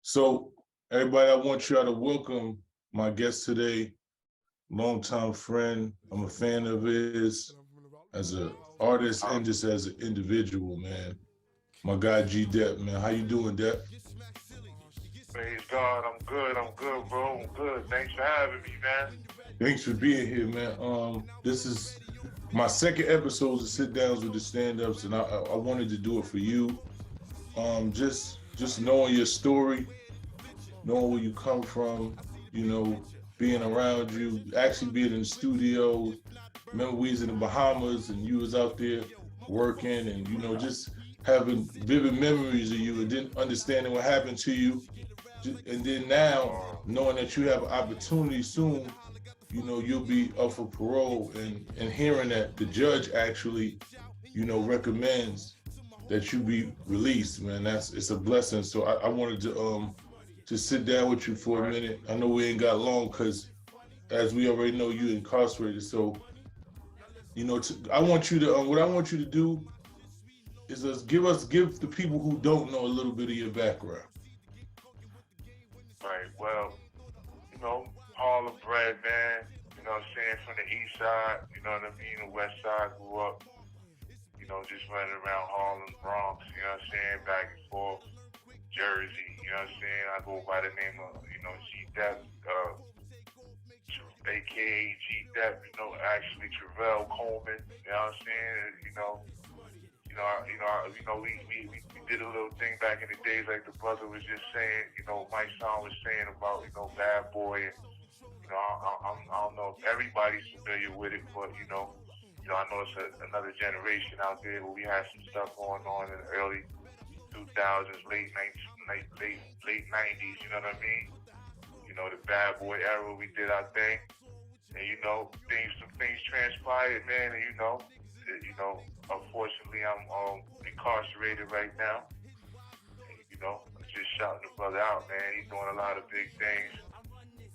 So, everybody, I want y'all to welcome my guest today, longtime friend. I'm a fan of his as an artist and just as an individual, man. My guy G-Dep, man. How you doing, Dep? Praise God, I'm good. I'm good, bro. I'm good. Thanks for having me, man. Thanks for being here, man. This is my second episode of sit downs with the stand-ups, and I wanted to do it for you. Just knowing your story, knowing where you come from, you know, being around you, actually being in the studio. Remember we was in the Bahamas and you was out there working and, just having vivid memories of you and then understanding what happened to you. And then now, knowing that you have an opportunity soon, you'll be up for parole and hearing that the judge actually, recommends that you be released, man. It's a blessing. So I wanted to just sit down with you for a Right. minute. I know we ain't got long because as we already know, you incarcerated. So, I want you to what I want you to do is give the people who don't know a little bit of your background. Right. Well, Harlem bred, man. You know what I'm saying? From the east side, you know what I mean? The west side grew up, just running around Harlem, Bronx, you know what I'm saying? Back and forth. Jersey, you know what I'm saying? I go by the name of, G-Dep, aka G-Dep, actually Travell Coleman, you know what I'm saying? We did a little thing back in the days, like the brother was just saying. Mysonne was saying about, Bad Boy, and I don't know if everybody's familiar with it, but I know it's another generation out there where we had some stuff going on in the early 2000s, late 90s. You know what I mean? The Bad Boy era, we did our thing, and some things transpired, man, and unfortunately, I'm incarcerated right now. And, I'm just shouting the brother out, man. He's doing a lot of big things.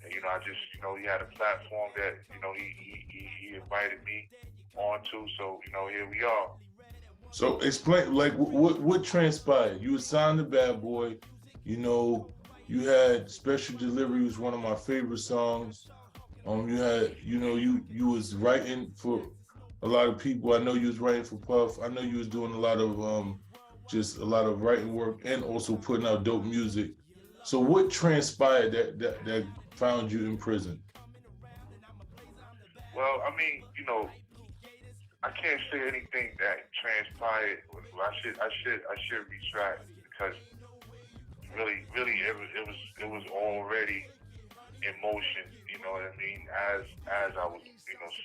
And, I just, he had a platform that, he invited me onto. So, here we are. So explain, like, what transpired? You assigned to Bad Boy. You know, you had Special Delivery was one of my favorite songs. You had, you was writing for a lot of people. I know you was writing for Puff. I know you was doing a lot of just a lot of writing work and also putting out dope music. So what transpired that found you in prison? Well, I mean, I can't say anything that transpired. Well, I should retract because really, it was already in motion. You know what I mean? As I was,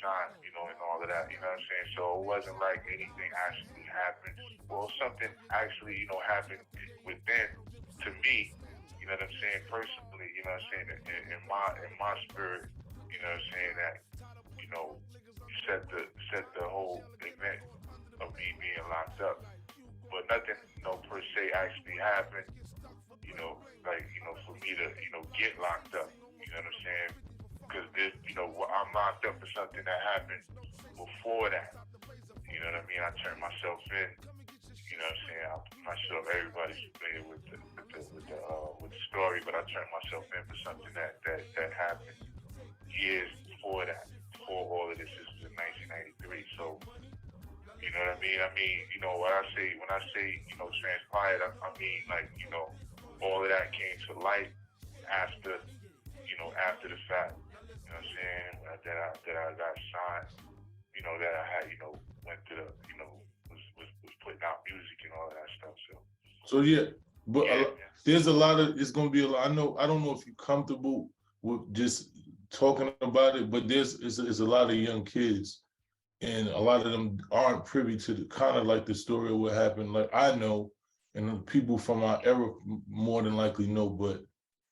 signed, and all of that. You know what I'm saying? So it wasn't like anything actually happened. Well, something actually, happened within to me. You know what I'm saying? Personally, you know what I'm saying? In my spirit, you know what I'm saying, that you know set the whole event of me being locked up. But nothing, per se actually happened, like, for me to, get locked up. You know what I'm saying? Because this, I'm locked up for something that happened before that. You know what I mean? I turned myself in. You know what I'm saying? I'm not sure if everybody's familiar with the story, but I turned myself in for something that happened years before that. Before all of this was in 1993. So, you know what I mean? I mean, what I say when I say, transpired, I mean, like, all of that came to light after, after the fact. You know what I'm saying? That I got signed. That I had, went to the, was putting out music and all of that stuff. So So yeah, but yeah, man. there's a lot of it's gonna be a lot. I don't know if you're comfortable with just talking about it, but it's a lot of young kids, and a lot of them aren't privy to the kind of like the story of what happened. Like I know, and the people from our era more than likely know, but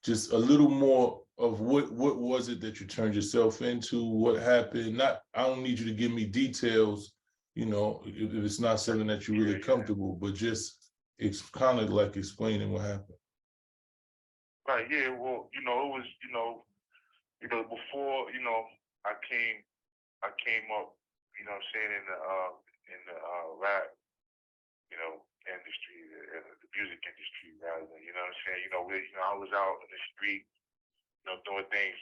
just a little more of what was it that you turned yourself into? What happened? Not I don't need you to give me details, if it's not something that you're Yeah, really yeah. comfortable, but just it's kind of like explaining what happened. Right, yeah. Well, it was, before, I came up, what I'm saying, in the rap, industry, the music industry rather. You know what I'm saying? I was out in the street, doing things,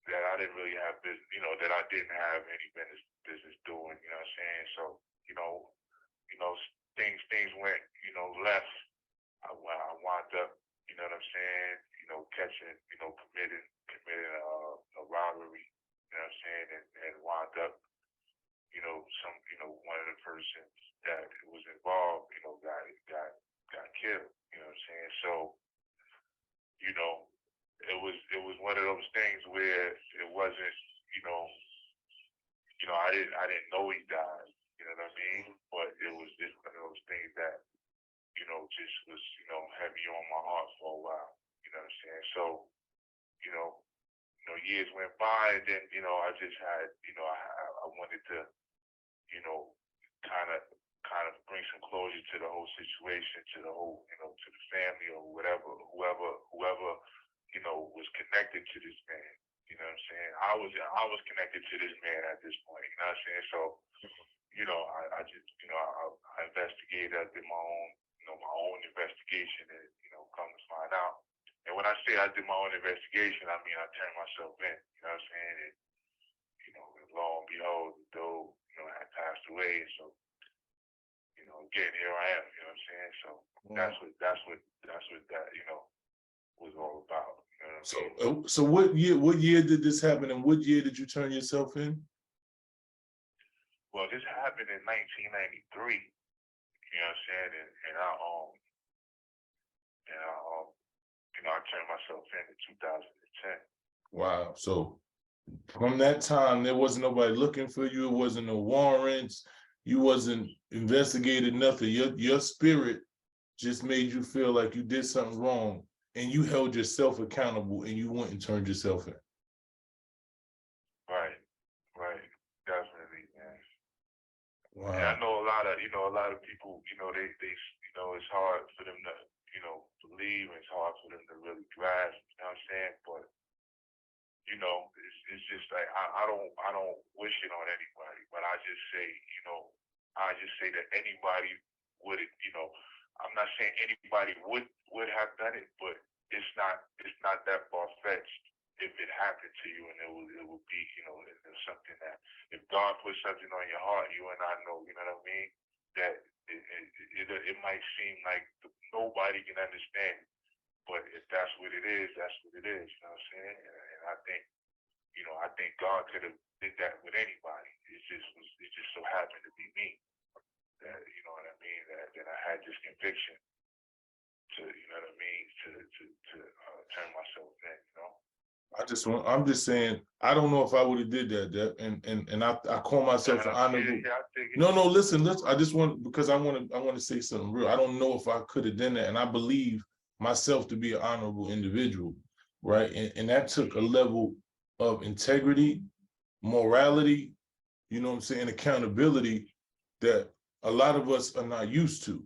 that I didn't really have business, that I didn't have any business doing, you know what I'm saying? So, you know, you know, things went, left. I wound up, you know what I'm saying, catching, committing a robbery, you know what I'm saying, and wound up, one of the persons that was involved, got killed, you know what I'm saying? So, you know, it was one of those things where it wasn't, you know, I didn't know he died, you know what I mean? But it was just one of those things that, just was, heavy on my heart for a while, you know what I'm saying? So, you know, years went by, and then, I just had, I wanted to, kind of bring some closure to the whole situation, to the whole, to the family or whatever, whoever, was connected to this man. You know what I'm saying? I was connected to this man at this point. You know what I'm saying? So, I just, I investigated. I did my own investigation, and come to find out. And when I say I did my own investigation, I mean I turned myself in. You know what I'm saying? And, and lo and behold, the dude, had passed away. And so, again, here I am. You know what I'm saying? So that's what that, was all about. You know what I mean? So what year did this happen, and what year did you turn yourself in? Well, this happened in 1993. You know what I'm saying? I turned myself in 2010. Wow. So from that time, there wasn't nobody looking for you. It wasn't no warrants. You wasn't investigated, nothing. Your spirit just made you feel like you did something wrong, and you held yourself accountable, and you went and turned yourself in. Right, definitely, man. Wow. And I know a lot of people, it's hard for them to, believe, and it's hard for them to really grasp, you know what I'm saying? But, it's just like, I don't wish it on anybody, but I just say that anybody would, I'm not saying anybody would have done it, but it's not that far-fetched if it happened to you, and it would be, it's something that, if God put something on your heart, you and I know, you know what I mean, that it might seem like nobody can understand it, but if that's what it is, that's what it is, you know what I'm saying? And I think God could have did that with anybody. It just so happened to be me, that, you know what I mean, that I had this conviction to, you know what I mean, to turn myself in, I'm just saying, I don't know if I would have did that, Dep, and I call myself an honorable. No, listen, I just want, because I want to say something real. I don't know if I could have done that, and I believe myself to be an honorable individual, right? And that took a level of integrity, morality, you know what I'm saying, accountability that a lot of us are not used to.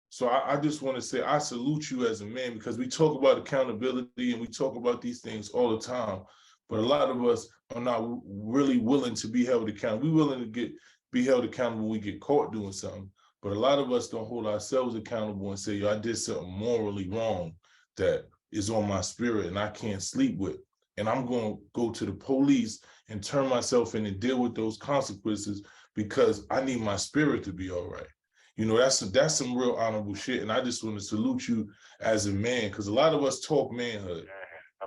So I just want to say I salute you as a man, because we talk about accountability and we talk about these things all the time, but a lot of us are not really willing to be held accountable. We're willing to be held accountable when we get caught doing something, but a lot of us don't hold ourselves accountable and say, yo, I did something morally wrong that is on my spirit and I can't sleep with. And I'm going to go to the police and turn myself in and deal with those consequences because I need my spirit to be all right. You know, that's some real honorable shit. And I just want to salute you as a man, because a lot of us talk manhood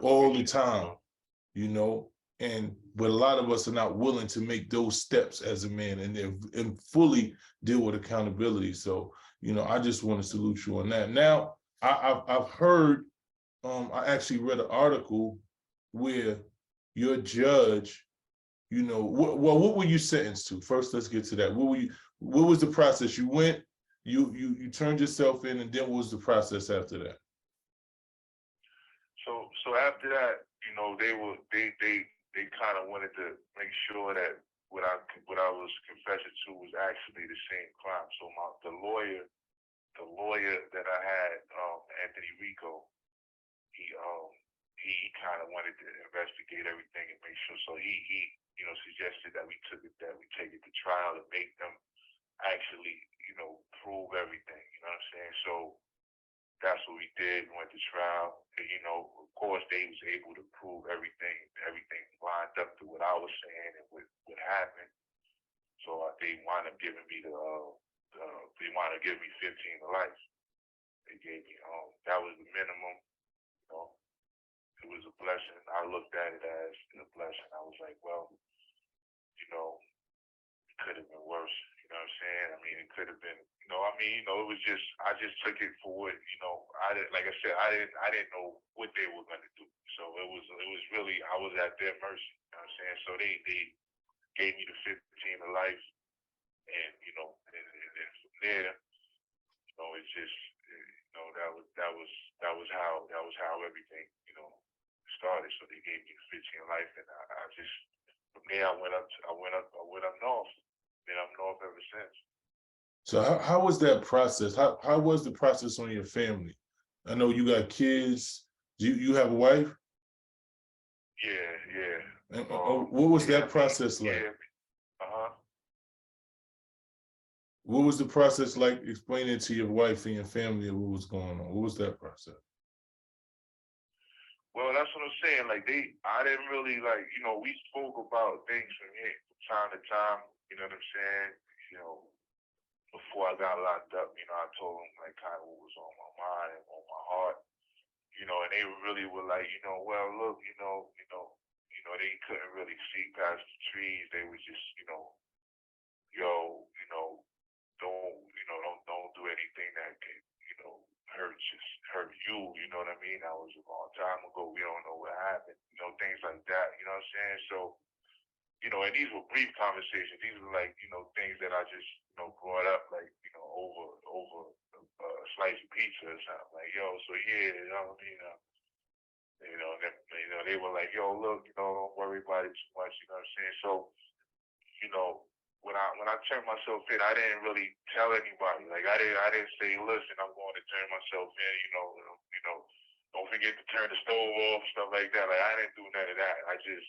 all the time, but a lot of us are not willing to make those steps as a man and fully deal with accountability. So, I just want to salute you on that. Now, I've heard, I actually read an article where your judge, what were you sentenced to? First, let's get to that. What was the process? You went, you turned yourself in, and then what was the process after that? So after that, they kind of wanted to make sure that what I was confessing to was actually the same crime. So the lawyer that I had, Anthony Rico, he kind of wanted to investigate everything and make sure. So he suggested that we take it to trial and make them actually, prove everything. You know what I'm saying? So that's what we did. We went to trial, and of course, they was able to prove everything lined up to what I was saying and what happened. So they wound up giving me they wound up giving me 15 to life. They gave me that was the minimum. You know, it was a blessing. I looked at it as a blessing. I was like, well, you know, it could have been worse. You know what I'm saying? I mean, it could have been. It was just. I just took it for what. I didn't. Like I said, I didn't know what they were gonna do. So it was really. I was at their mercy. You know what I'm saying? So they gave me the 15 to life, and and from there, it's just. That was how everything started. So they gave me the 15 life, and I just from there I went up north. Been up north ever since. So how was that process? How was the process on your family? I know you got kids. You have a wife? Yeah, yeah. And, what was Yeah, that process like? yeah. Uh-huh. What was the process like explaining to your wife and your family what was going on? What was that process? Well, that's what I'm saying. Like I didn't really we spoke about things from here from time to time. You know what I'm saying? You know, before I got locked up, I told them like kind of what was on my mind and on my heart. And they really were like, well, look, they couldn't really see past the trees. They was just, yo, don't do anything that can, hurt you. You know what I mean? That was a long time ago. We don't know what happened. Things like that. You know what I'm saying? So, and these were brief conversations. These were like, things that I just, brought up, like, over a slice of pizza or something. Like, yo, so yeah, they were like, yo, look, don't worry about it too much. You know what I'm saying? So, you know, when I turned myself in, I didn't really tell anybody. Like I didn't say, listen, I'm going to turn myself in. Don't forget to turn the stove off, stuff like that. Like I didn't do none of that. I just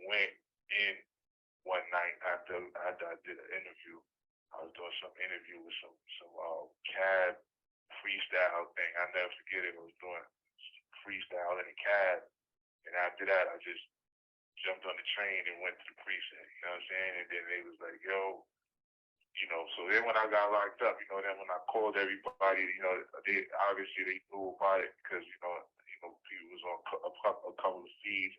went in one night after I did an interview. I was doing some interview with some cab freestyle thing. I never forget it. I was doing freestyle in a cab, and after that, I just jumped on the train and went to the precinct. You know what I'm saying? And then they was like, yo. So then when I got locked up, then when I called everybody, they obviously they knew about it because people was on a couple of feeds,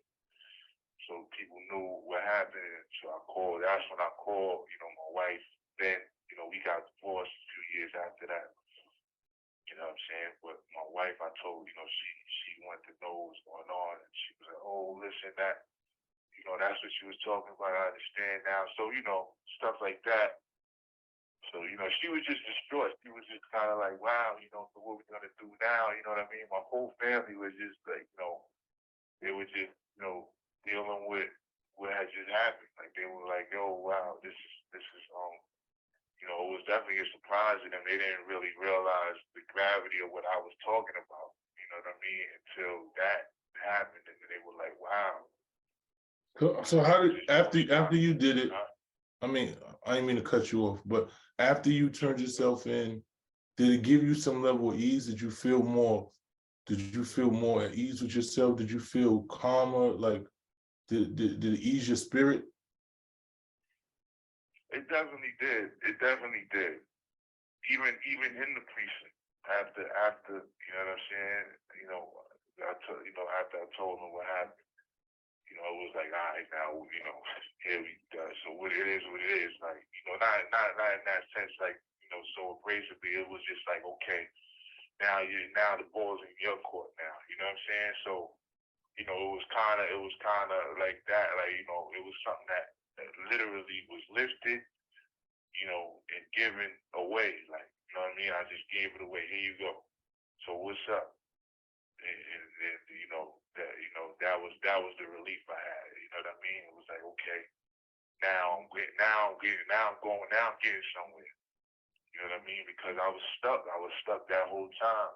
so people knew what happened. So I called. That's when I called. My wife. Then we got divorced a few years after that. You know what I'm saying? But my wife, I told she wanted to know what's going on, and she was like, oh, listen, that's what she was talking about. I understand now. So stuff like that. So, she was just distraught. She was just kind of like, wow, so what we gonna do now? You know what I mean? My whole family was just like, they were just, dealing with what had just happened. Like they were like, yo, wow, this is it was definitely a surprise to them. They didn't really realize the gravity of what I was talking about. You know what I mean? Until that happened, and they were like, wow. So how did after you did it? I mean, I didn't mean to cut you off, but after you turned yourself in, did it give you some level of ease? Did you feel more? Did you feel more at ease with yourself? Did you feel calmer? Like, did it ease your spirit? It definitely did. It definitely did. Even in the precinct, after what I'm saying. After I told them what happened. It was like, all right, now, here we go. So what it is, like, not in that sense, like, so abrasively. It was just like, okay, now the ball's in your court now. You know what I'm saying? So, it was kind of like that. Like, it was something that literally was lifted, and given away. Like, you know what I mean? I just gave it away. Here you go. So what's up? And that was the relief I had. You know what I mean? It was like, okay, now I'm getting somewhere. You know what I mean? Because I was stuck. I was stuck that whole time.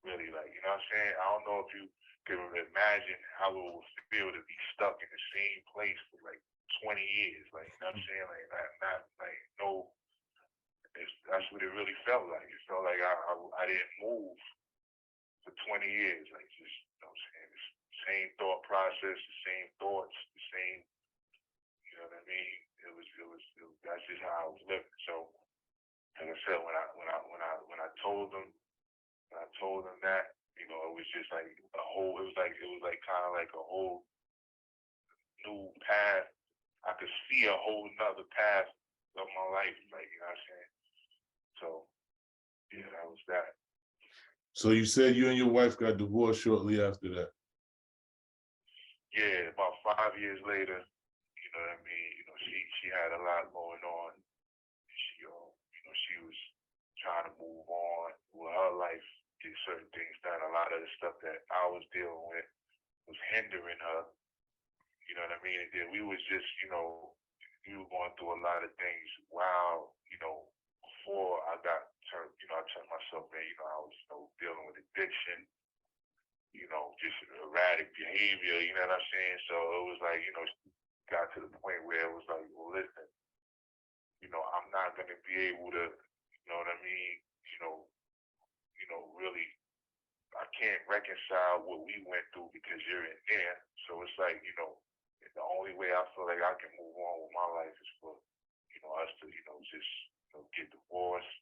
Really, like, you know what I'm saying? I don't know if you can imagine how it would feel to be stuck in the same place for like 20 years. Like, you know what I'm saying? Like, not like no. that's what it really felt like. It felt like I didn't move for 20 years. Like just, you know what I'm saying? The same thought process, the same thoughts, the same, you know what I mean? That's just how I was living. So, like I said, when I told them, that, you know, it was just like it was like kind of like a whole new path. I could see a whole nother path of my life, like, you know what I'm saying? So, yeah, that was that. So you said you and your wife got divorced shortly after that. Yeah, about 5 years later, you know what I mean? You know, she had a lot going on. She you know, she was trying to move on with her life, get certain things done. A lot of the stuff that I was dealing with was hindering her. You know what I mean? And then we was just, you know, we were going through a lot of things while, you know, before I got turned, you know, I turned myself in, you know, I was, you know, dealing with addiction, you know, just erratic behavior, you know what I'm saying? So it was like, you know, got to the point where it was like, well, listen, you know, I'm not gonna be able to, you know what I mean, really, I can't reconcile what we went through because you're in there. So it's like, you know, the only way I feel like I can move on with my life is for, you know, us to, you know, just, you know, get divorced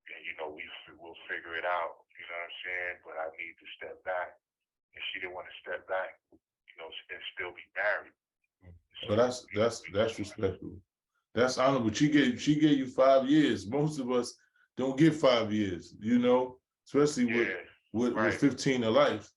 and, you know, we'll figure it out, you know what I'm saying? But I need to step back. And she didn't want to step back, you know, and still be married. So So, you know, that's respectable. That's honorable. She gave you 5 years. Most of us don't get 5 years, you know, especially yeah, with right. 15 to life.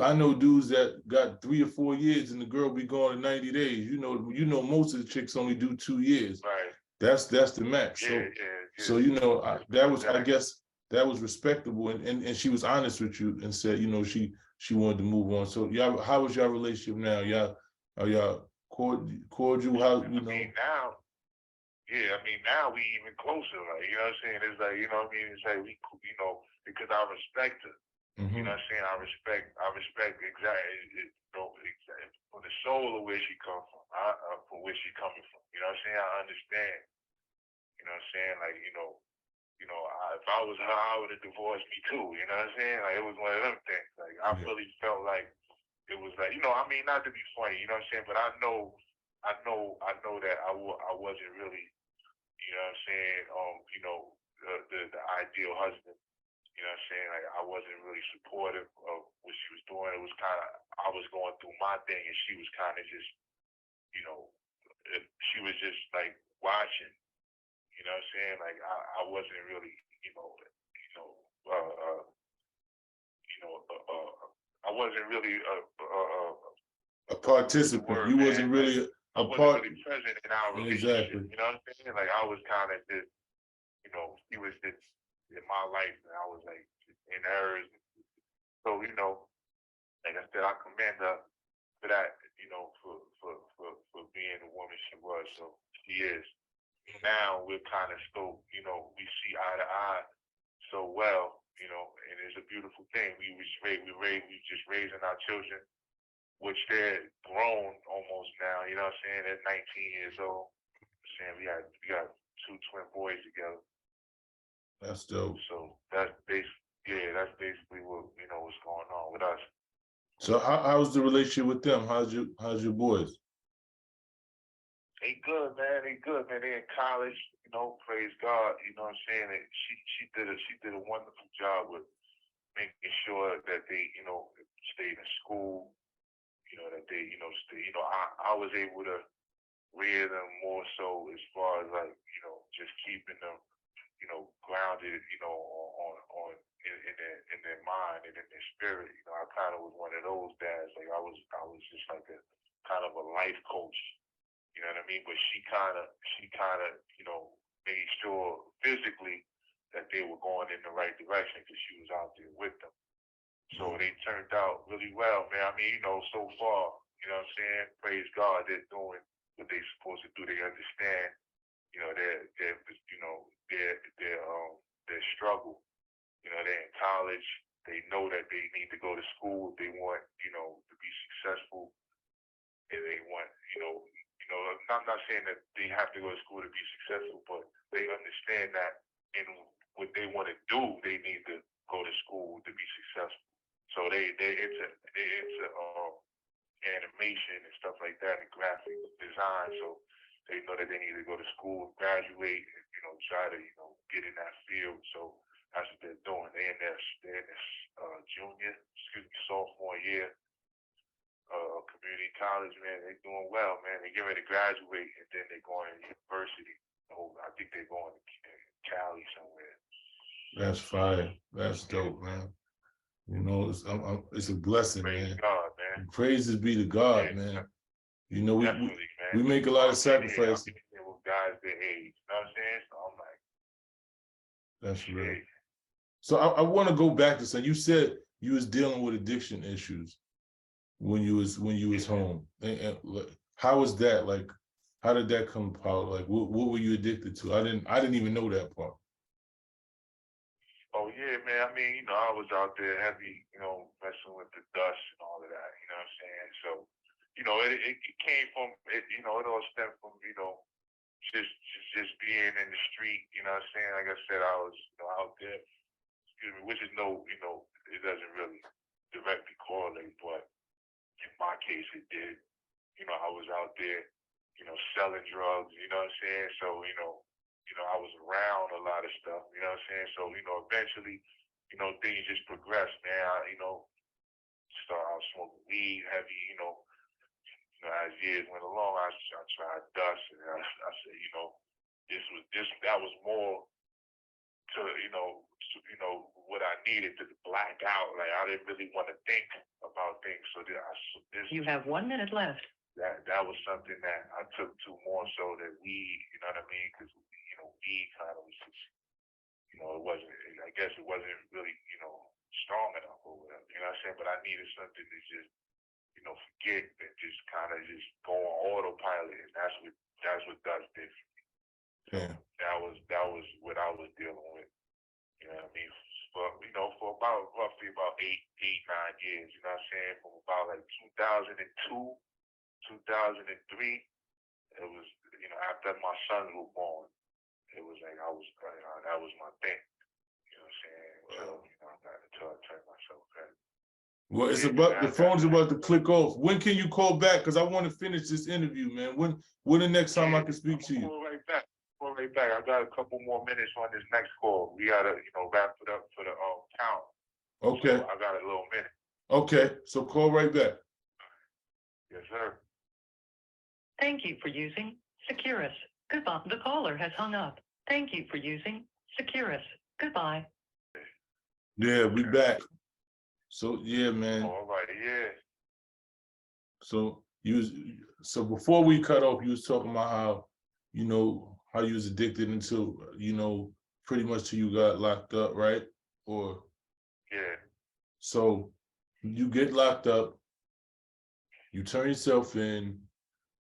I know dudes that got 3 or 4 years and the girl be gone in 90 days. You know, most of the chicks only do 2 years. Right. That's the max. Yeah, yeah, So yeah. you know, that was, I Exactly. guess, that was respectable, and she was honest with you and said, you know, she wanted to move on. So y'all, how is your relationship now? Are y'all cordial? How, you I know? mean, now, yeah, I mean, now we even closer. Like, you know what I'm saying? It's like, you know what I mean? It's like we, you know, because I respect her. You know what I'm saying? I respect exactly, you know, exactly for the soul of where she come from, for where she coming from. You know what I'm saying? I understand. You know what I'm saying? Like, if I was her, I would have divorced me too. You know what I'm saying? Like, it was one of them things. Like, I really felt like it was like, you know, I mean, not to be funny, you know what I'm saying? But I know that I wasn't really, you know what I'm saying? The ideal husband. You know what I'm saying? Like, I wasn't really supportive of what she was doing. It was kind of, I was going through my thing, and she was kind of just, you know, she was just like watching. You know what I'm saying? Like, I wasn't really, uh, uh, I wasn't really A what's the participant. word, You man? wasn't Like, really I a wasn't part. really present in our relationship. Exactly. You know what I'm saying? Like, I was kind of just, you know, she was just in my life, and I was like in hers. So, you know, like I said, I commend her for that. You know, for being the woman she was. So she is. Now we're kind of still, you know, we see eye to eye so well, you know, and it's a beautiful thing. We just raising our children, which they're grown almost now. You know what I'm saying? They're 19 years old. I'm saying we got two twin boys together. That's dope. So that's basically what, you know, what's going on with us. So how's the relationship with them? How's your boys? They good, man. They good, man. They in college, you know. Praise God. You know what I'm saying? And she did a wonderful job with making sure that they, you know, stayed in school. You know, that they, you know, stay. You know, I was able to rear them more so as far as like, you know, just keeping them, you know, grounded, you know, in their mind and in their spirit. You know, I kind of was one of those dads. Like, I was just like a kind of a life coach. You know what I mean? But she kind of, you know, made sure physically that they were going in the right direction because she was out there with them. So they turned out really well, man. I mean, you know, so far, you know what I'm saying? Praise God, they're doing what they're supposed to do. They understand, you know, their struggle. You know, they're in college. They know that they need to go to school if they want, you know, to be successful. And they want, I'm not saying that they have to go to school to be successful, but they understand that in what they want to do, they need to go to school to be successful. So they into animation and stuff like that and graphic design. So they know that they need to go to school, graduate, and try to get in that field. So that's what they're doing. They're in this sophomore year community college, man. They're doing well, man. They get ready to graduate, and then they're going to university. I think they're going to Cali somewhere. That's fire. That's dope, man. It's a blessing, Praise man. God, man. Praises be to God, man. Definitely, man. We make a lot of sacrifices. I'm here with guys their age. You know what I'm saying? So I'm like, that's real. shit. So I want to go back to something. You said you was dealing with addiction issues when you was home. And how was that? Like, how did that come about? Like, what were you addicted to? I didn't even know that part. Oh yeah, man. I mean, I was out there heavy, messing with the dust and all of that. You know what I'm saying? So, it came from it. It all stemmed from just being in the street. You know what I'm saying? Like I said, I was out there. Excuse me, which is it doesn't really directly correlate, but in my case, it did. I was out there, selling drugs. You know what I'm saying? So, I was around a lot of stuff. You know what I'm saying? So, eventually, things just progressed, man. I was smoking weed heavy. As years went along, I tried dust, and I said, that was more to what I needed to black out. Like I didn't really want to think about things. So you have 1 minute left. That was something that I took to more so than weed. You know what I mean? Because weed kind of was just it wasn't. I guess it wasn't really strong enough or whatever. You know what I'm saying? But I needed something to just forget and just kind of just go on autopilot, and that's what dust did for me. So yeah. that was what I was dealing with. You know what I mean? For about roughly about 9 years. You know what I'm saying? From about like 2002, 2003, it was after my sons were born, it was like that was my thing. You know what I'm saying? Until I turned myself in. Well, it's about the phone's about to click off. When can you call back? Because I want to finish this interview, man. When the next time I can speak to you? Call right back. I got a couple more minutes on this next call. We gotta, wrap it up for the count. Okay. So I got a little minute. Okay, so call right back. Yes, sir. Thank you for using Securus. Goodbye. The caller has hung up. Thank you for using Securus. Goodbye. Yeah, we back. So yeah, man. All right, yeah. So before we cut off, you was talking about how how you was addicted until pretty much till you got locked up, right? Or yeah. So you get locked up, you turn yourself in,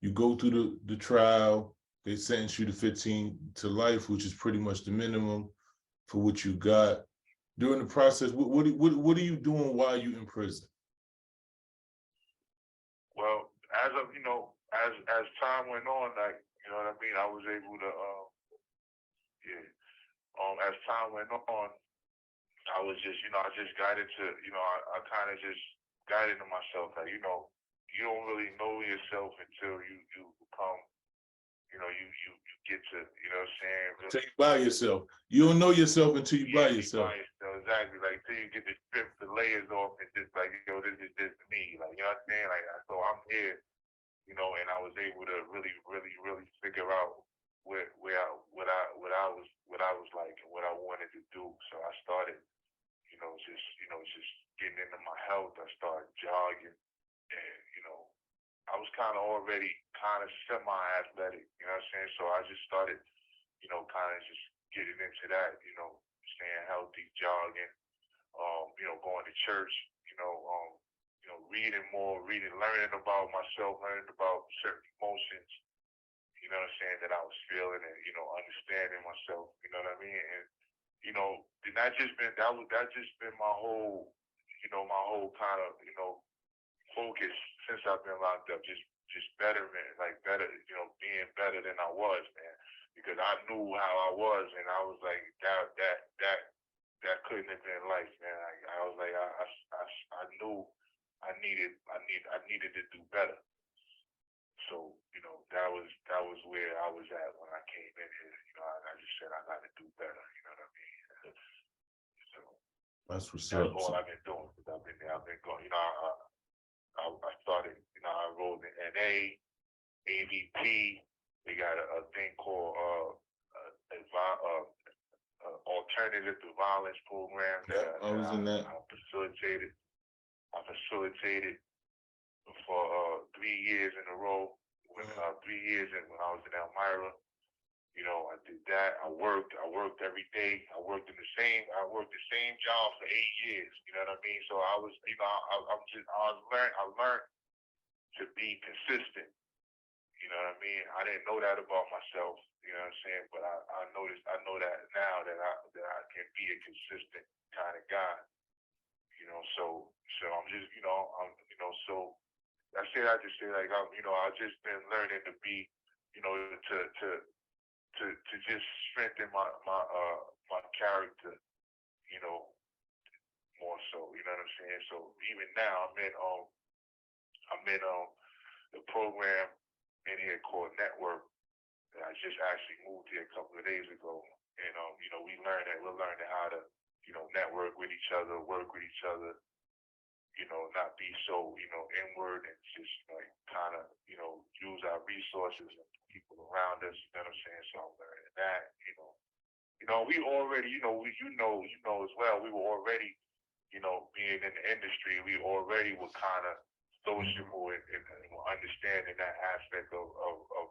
you go through the trial. They sentence you to 15 to life, which is pretty much the minimum for what you got. During the process, what are you doing while you in prison? Well, as of as time went on, like what I mean, I was able to as time went on, I was just I just got into I kind of just got into myself, like you don't really know yourself until you become you get to what I'm saying, really. Until you by yourself. You don't know yourself until you by yourself. Exactly, like till you get to strip the layers off and just like this is just me, like you know what I'm saying, like so I'm here, and I was able to really figure out what I was like and what I wanted to do. So I started just getting into my health. I started jogging, and I was kind of already kind of semi-athletic, you know what I'm saying? So I just started, kind of just getting into that, staying healthy, jogging, going to church, reading more, learning about myself, learning about certain emotions, you know what I'm saying, that I was feeling, and, understanding myself, you know what I mean? And, that just been my whole, my whole kind of, focus since I've been locked up, just just betterment, like better, being better than I was, man. Because I knew how I was, and I was like, that couldn't have been life, man. I was like, I knew I needed to do better. So, that was where I was at when I came in here. I just said I got to do better. You know what I mean? So That's what's that's up. all I've been doing. I've been there. I've been going. I started. I enrolled in NA, AVP. They got a thing called alternative to violence program. Yeah, I was in that. I facilitated. I facilitated for 3 years in a row. When 3 years when I was in Elmira, I did that. I worked every day. I worked the same job for 8 years. You know what I mean? So I was, I learned to be consistent. You know what I mean? I didn't know that about myself. You know what I'm saying? But I know that now that I can be a consistent kind of guy. So I'm just, so I say that to say like I've just been learning to be, to just strengthen my character, more so. You know what I'm saying? So even now I'm in the program in here called Network. I just actually moved here a couple of days ago, and we're learning how to network with each other, work with each other, not be so, inward and just like kind of, use our resources and people around us, you know what I'm saying? So I'm learning that, we already, as well, we were already, being in the industry, we already were kind of sociable and understanding that aspect of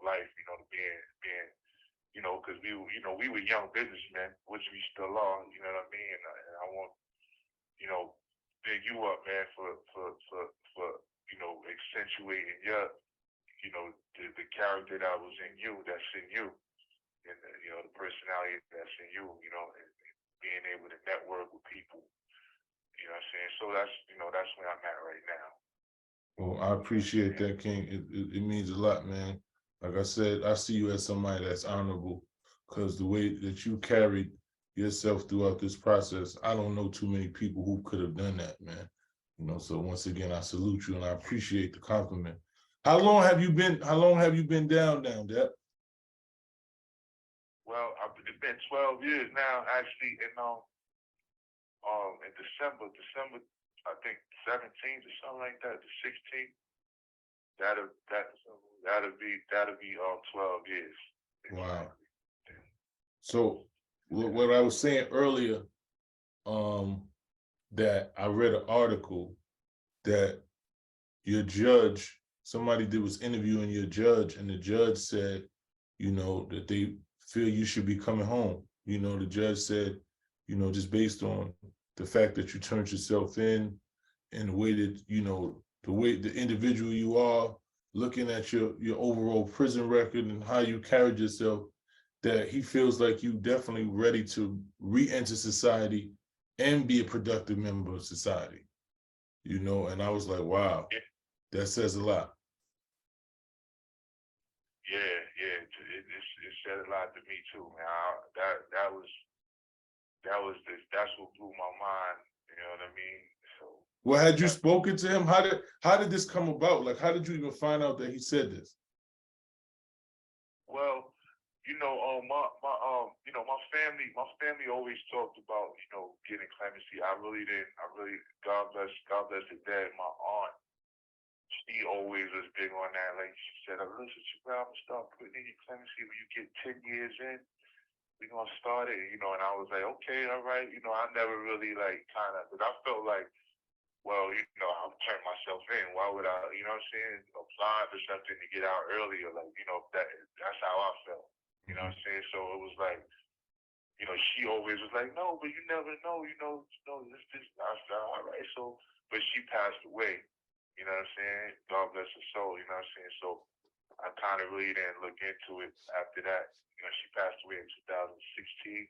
life, being, because we were young businessmen, which we still are, you know what I mean? And I want, big you up, man, for accentuating your, the character that was in you, that's in you, and the personality that's in you, and being able to network with people, you know what I'm saying? So that's where I'm at right now. Well, I appreciate that, King. It means a lot, man. Like I said, I see you as somebody that's honorable, because the way that you carried yourself throughout this process, I don't know too many people who could have done that, man. So once again, I salute you and I appreciate the compliment. How long have you been down, Dep? Well, it's been 12 years now, actually, in December, I think 17th or something like that, the 16th. That'll be 12 years. Wow. So what I was saying earlier, that I read an article that your judge, somebody that was interviewing your judge, and the judge said, that they feel you should be coming home. The judge said, just based on the fact that you turned yourself in and the way that, the way the individual you are, looking at your overall prison record and how you carried yourself, that he feels like you definitely ready to re-enter society and be a productive member of society. And I was like, wow, that says a lot. Yeah, it said a lot to me too, man. That's what blew my mind. You know what I mean? So. Well, had you spoken to him? How did this come about? Like, how did you even find out that he said this? Well, my family always talked about, getting clemency. I really didn't. God bless the dead. My aunt, she always was big on that. Like she said, listen, I'm gonna start putting in your clemency when you get 10 years in. We're gonna start it, and I was like, okay, all right. I never really because I felt like, well, I've turned myself in. Why would I, what I'm saying, apply for something to get out earlier? Like, that's how I felt. You know what I'm saying? So it was like, she always was like, no, but you never know, this. I said, all right. So, but she passed away. You know what I'm saying? God bless her soul. You know what I'm saying? So I kind of really didn't look into it after that. She passed away in 2016,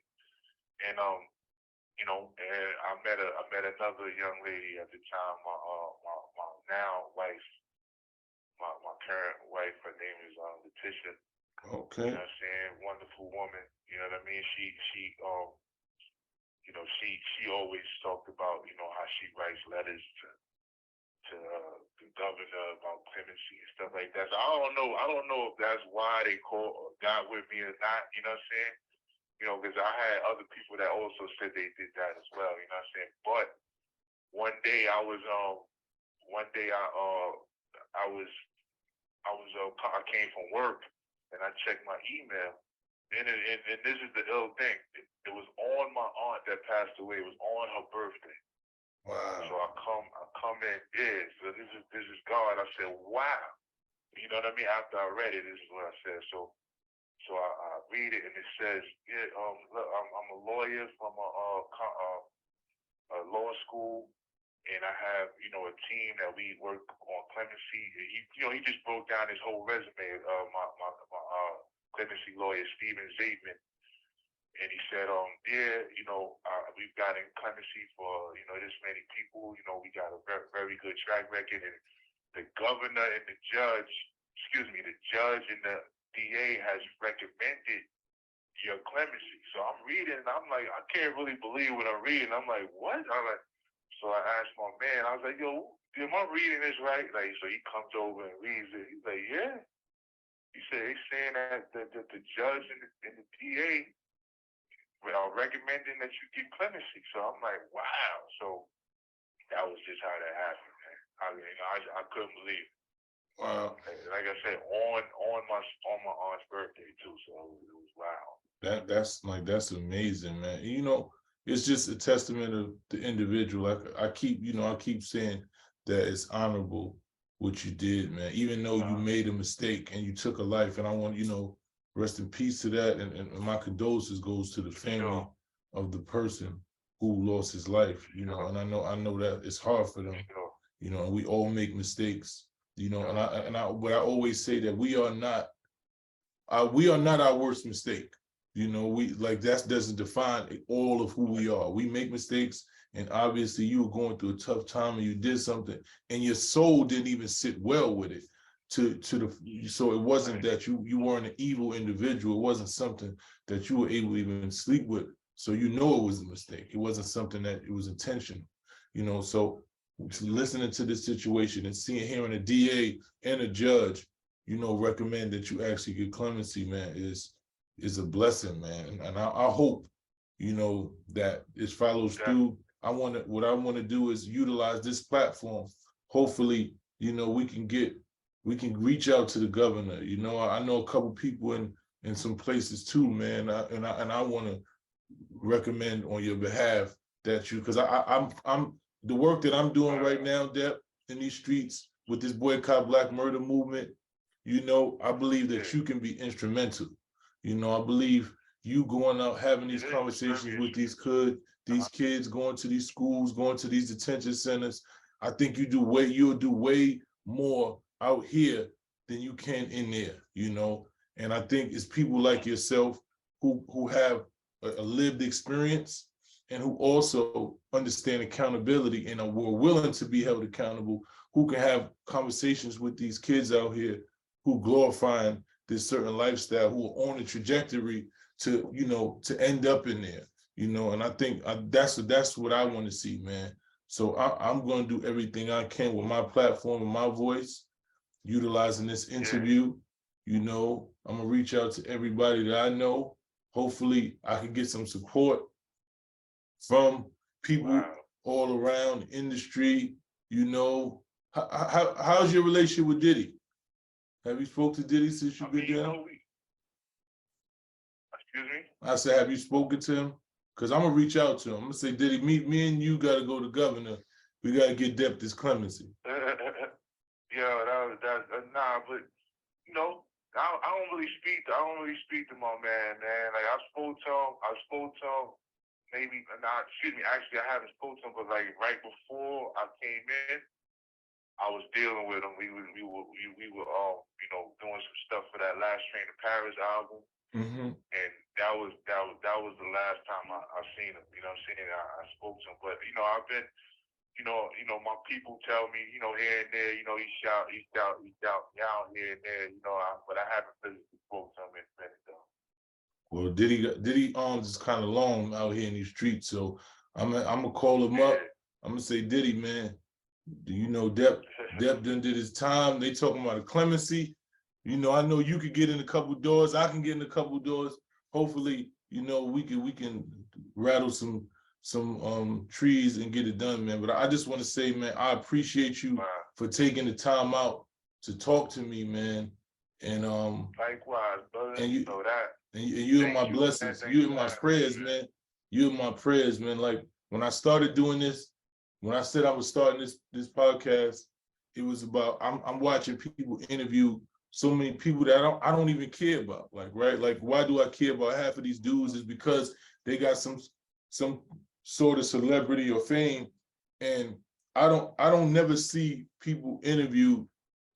and and I met another young lady at the time, my now wife, my current wife. Her name is Letitia. You Okay. know what I'm saying? Wonderful woman. You know what I mean? She always talked about, how she writes letters to the governor about clemency and stuff like that. So I don't know if that's why they got with me or not. You know what I'm saying? Because I had other people that also said they did that as well. You know what I'm saying? But one day I was one day I came from work and I checked my email. And this is the ill thing. It was on my aunt that passed away. It was on her birthday. So Wow. I come in. Yeah. So this is God. I said, wow. You know what I mean? After I read it, this is what I said. So I read it and it says, yeah. Look, I'm a lawyer from a law school, and I have a team that we work on clemency. He just broke down his whole resume. My clemency lawyer Steven Zaidman, and he said, we've gotten clemency for this many people. We got a very, very good track record, and the governor and the judge and the DA has recommended your clemency. So I'm reading, and I'm like, I can't really believe what I'm reading. I'm like, what? So I asked my man, I was like, yo, am I reading this right? Like, so he comes over and reads it. He's like, yeah. He said, he's saying that the judge and the DA are recommending that you get clemency. So I'm like, wow. So that was just how that happened, man. I couldn't believe it. Wow. Like I said, on my aunt's birthday too. So it was wow. That's amazing, man. It's just a testament of the individual. Like I keep saying that it's honorable what you did, man. Even though you made a mistake and you took a life, and I want rest in peace to that, and my condolences goes to the family Sure. of the person who lost his life. Sure. And I know that it's hard for them. Sure. And we all make mistakes. Sure. But I always say that we are not our worst mistake. We like that doesn't define all of who we are. We make mistakes, and obviously you were going through a tough time and you did something, and your soul didn't even sit well with it. So it wasn't that you weren't an evil individual. It wasn't something that you were able to even sleep with. So it was a mistake. It wasn't something that it was intentional. So listening to this situation and hearing a DA and a judge recommend that you actually get clemency, man, is a blessing, man. And I hope, that it follows through. What I want to do is utilize this platform. Hopefully, we can reach out to the governor. I know a couple people in some places too, man. I want to recommend on your behalf that because I'm the work that I'm doing right now, Dep, in these streets with this boycott Black murder movement. I believe that you can be instrumental. I believe you going out having these conversations with these kids, going to these schools, going to these detention centers. I think you'll do way more out here than you can in there. And I think it's people like yourself who have a lived experience and who also understand accountability and are willing to be held accountable, who can have conversations with these kids out here who glorifying this certain lifestyle, who are on a trajectory to end up in there, and I think that's what I want to see, man. So I'm going to do everything I can with my platform and my voice, utilizing this interview. I'm going to reach out to everybody that I know. Hopefully I can get some support from people all around the industry. How's your relationship with Diddy? Have you spoke to Diddy since you've been down? Excuse me? I said, have you spoken to him? Because I'm gonna reach out to him. I'm gonna say, Diddy, me and you gotta go to governor. We gotta get Dep this clemency. Yeah, nah, but I don't really speak to my man. Like I spoke to him maybe actually I haven't spoken to him, but like right before I came in, I was dealing with him. We were doing some stuff for that Last Train to Paris album. Mm-hmm. And that was the last time I seen him. You know what I'm saying? I spoke to him. But I've been my people tell me, here and there, he shout out here and there, but I haven't physically spoke to him in a minute though. Well, Diddy arms is kind of long out here in these streets, so I'm gonna call him up. I'm gonna say, Diddy, man, do you know Dep done did his time? They talking about a clemency. I know you could get in a couple doors. I can get in a couple doors. Hopefully, we can rattle some trees and get it done, man. But I just want to say, man, I appreciate you for taking the time out to talk to me, man. And likewise, brother. And you know that. And you're in my blessings. You're in my prayers, man. You're in my prayers, man. Like when I started doing this, when I said I was starting this podcast, it was about I'm watching people interview so many people that I don't even care about. Like, right? Like, why do I care about half of these dudes? Is because they got some sort of celebrity or fame, and I don't never see people interview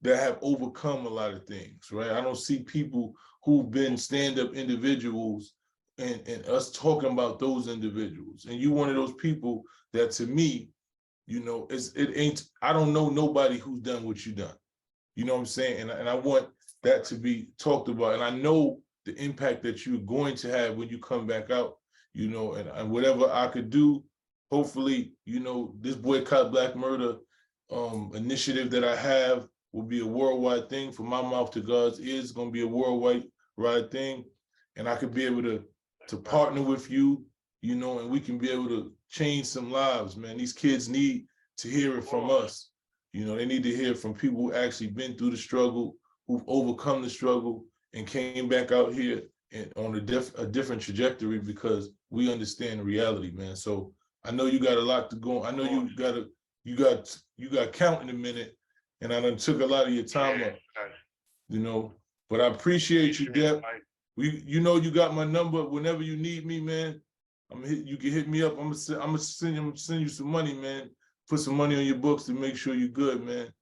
that have overcome a lot of things, right? I don't see people who've been stand-up individuals and us talking about those individuals. And you one of those people that, to me, I don't know nobody who's done what you done. You know what I'm saying? And I want that to be talked about. And I know the impact that you're going to have when you come back out, and whatever I could do, hopefully, this Boycott Black Murder initiative that I have will be a worldwide thing. From my mouth to God's ears, it's going to be a worldwide thing. And I could be able to partner with you, and we can be able to change some lives, man. These kids need to hear it from us. They need to hear from people who actually been through the struggle, who've overcome the struggle and came back out here and on a different trajectory, because we understand the reality, man. So I know you got a lot to go. I know you got count in a minute, and I done took a lot of your time up, but I appreciate you, Dep. You got my number. Whenever you need me, man, you can hit me up. I'm gonna send you some money, man. Put some money on your books to make sure you're good, man.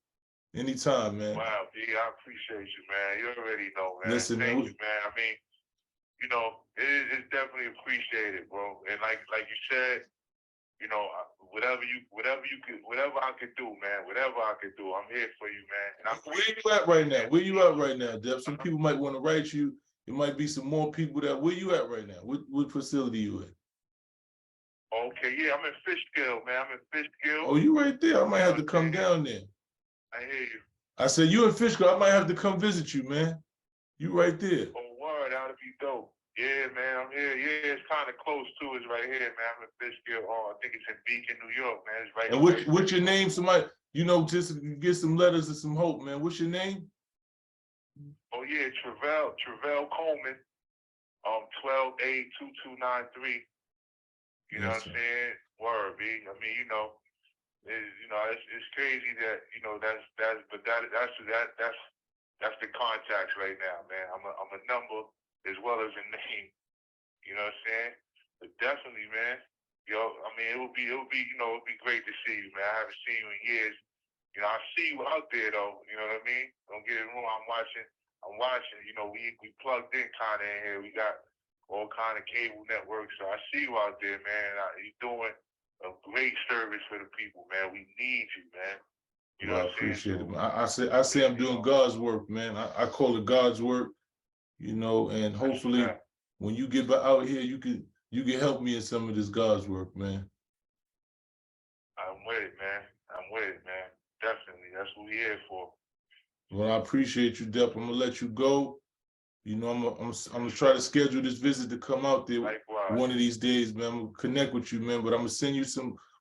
Anytime, man. Wow, D, I appreciate you, man. You already know, man. Listen, thank you, man. I mean, it's definitely appreciated, bro. And like you said, whatever I could do, man, whatever I could do, I'm here for you, man. And where you at right now? Where you at right now, Dep? Some people might want to write you. There might be some more people where you at right now? What facility you in? Okay, yeah, I'm in Fishkill, man. I'm in Fishkill. Oh, you right there. I might have to come down there. I hear you. I said, you in Fishkill. I might have to come visit you, man. You right there. Oh, word, that'd be dope. Yeah, man, I'm here. Yeah, it's kind of close to us right here, man. I'm in Fishkill. I think it's in Beacon, New York, man. It's right. And what's your name? Somebody, just get some letters and some hope, man. What's your name? Oh yeah, Travell Coleman. 12A2293. You know what I'm saying? Word, B. I mean, it's crazy that that's the contacts right now, man. I'm a number as well as a name. You know what I'm saying? But definitely, man. I mean, it would be great to see you, man. I haven't seen you in years. I see you out there though. You know what I mean? Don't get it wrong. I'm watching. We plugged in kind of in here. We got all kind of cable networks. So I see you out there, man. You're doing a great service for the people, man. We need you, man. I appreciate it, man. I say I'm doing God's work, man. I call it God's work, and hopefully when you get out here, you can help me in some of this God's work, man. I'm with it, man. Definitely. That's what we're here for. Well, I appreciate you, Dep. I'm gonna let you go. I'm gonna try to schedule this visit to come out there. Likewise. One of these days, man. I'm gonna connect with you, man. But I'm gonna send you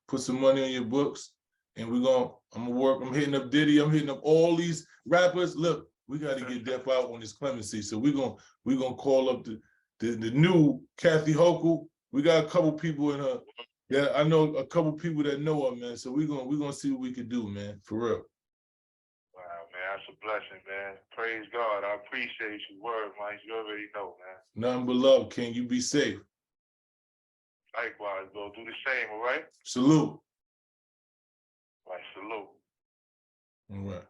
put some money on your books, and I'm gonna work. I'm hitting up Diddy. I'm hitting up all these rappers. Look, we got to get Dep out on this clemency. So we're gonna call up the new Kathy Hochul. We got a couple people in her. Yeah, I know a couple people that know her, man. So we're gonna see what we can do, man. For real. Wow, man, that's a blessing, man. Praise God. I appreciate you. Word, man. You already know, man. Nothing but love, King. You be safe. Likewise, bro. Do the same, all right? Salute. Right, salute. All right.